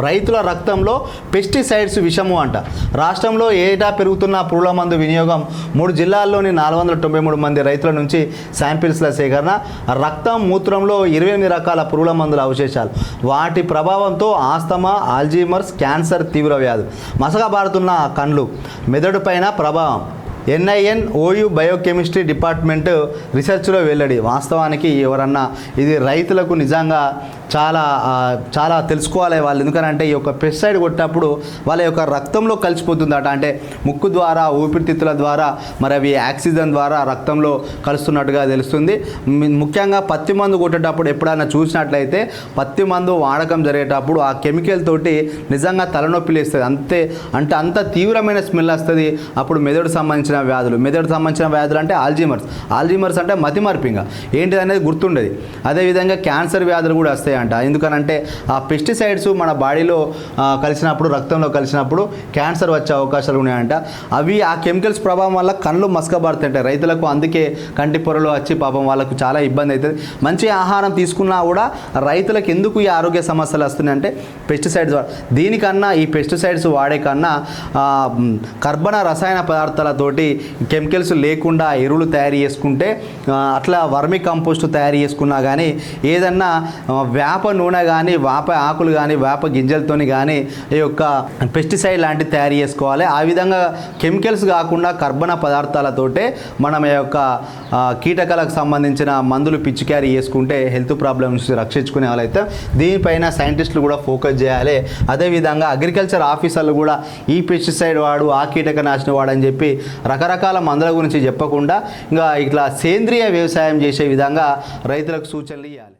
రైతుల రక్తంలో పెస్టిసైడ్స్ విషము అంట. రాష్ట్రంలో ఏటా పెరుగుతున్న పురుగుల మందు వినియోగం 3 జిల్లాల్లోని 493 మంది రైతుల నుంచి శాంపిల్స్ల సేకరణ, రక్తం మూత్రంలో 28 రకాల పురుగుల మందుల అవశేషాలు, వాటి ప్రభావంతో ఆస్తమా, ఆల్జీమర్స్, క్యాన్సర్ తీవ్ర వ్యాధులు, మసకబారుతున్న కండ్లు, మెదడు పైన ప్రభావం. NIN-OU బయోకెమిస్ట్రీ డిపార్ట్మెంట్ రీసెర్చ్లో వెల్లడి. వాస్తవానికి ఎవరన్నా ఇది రైతులకు నిజంగా చాలా తెలుసుకోవాలి వాళ్ళు. ఎందుకనంటే ఈ యొక్క పెస్టిసైడ్ కొట్టినప్పుడు వాళ్ళ యొక్క రక్తంలో కలిసిపోతుందట. అంటే ముక్కు ద్వారా, ఊపిరితిత్తుల ద్వారా, మరి అవి ఆక్సిజన్ ద్వారా రక్తంలో కలుస్తున్నట్టుగా తెలుస్తుంది. ముఖ్యంగా పత్తి మందు కొట్టేటప్పుడు ఎప్పుడైనా చూసినట్లయితే పత్తి మందు వాడకం జరిగేటప్పుడు ఆ కెమికల్ తోటి నిజంగా తలనొప్పి లేస్తుంది. అంత తీవ్రమైన స్మెల్ వస్తుంది. అప్పుడు మెదడు సంబంధించిన వ్యాధులు అంటే ఆల్జీమర్స్ అంటే మతిమర్పింగా ఏంటిది అనేది గుర్తుండేది. అదేవిధంగా క్యాన్సర్ వ్యాధులు కూడా వస్తాయి అంట. ఎందుకనంటే ఆ పెస్టిసైడ్స్ మన బాడీలో కలిసినప్పుడు, రక్తంలో కలిసినప్పుడు క్యాన్సర్ వచ్చే అవకాశాలు ఉన్నాయంట. అవి ఆ కెమికల్స్ ప్రభావం వల్ల కళ్ళు మసకబారుతాయంట రైతులకు. అందుకే కంటి పొరలు వచ్చి పాపం వాళ్ళకు చాలా ఇబ్బంది అవుతుంది. మంచి ఆహారం తీసుకున్నా కూడా రైతులకు ఎందుకు ఈ ఆరోగ్య సమస్యలు వస్తున్నాయంటే పెస్టిసైడ్స్. దీనికన్నా ఈ పెస్టిసైడ్స్ వాడే కన్నా కర్బన రసాయన పదార్థాలతోటి కెమికల్స్ లేకుండా ఎరువులు తయారు చేసుకుంటే, అట్లా వర్మి కంపోస్ట్ తయారు చేసుకున్నా కానీ, ఏదన్నా వేప నూనె కానీ, వేప ఆకులు కానీ, వేప గింజలతో కానీ ఈ యొక్క పెస్టిసైడ్ లాంటివి తయారు చేసుకోవాలి. ఆ విధంగా కెమికల్స్ కాకుండా కర్బన పదార్థాలతోటే మనం ఈ యొక్క కీటకాలకు సంబంధించిన మందులు పిచికారీ చేసుకుంటే హెల్త్ ప్రాబ్లమ్స్ రక్షించుకునే వాళ్ళైతే దీనిపైన సైంటిస్టులు కూడా ఫోకస్ చేయాలి. అదేవిధంగా అగ్రికల్చర్ ఆఫీసర్లు కూడా ఈ పెస్టిసైడ్ వాడు, ఆ కీటకనాశనం వాడని చెప్పి రకరకాల మందుల గురించి చెప్పకుండా ఇంకా ఇట్లా సేంద్రియ వ్యవసాయం చేసే విధంగా రైతులకు సూచనలు ఇవ్వాలి.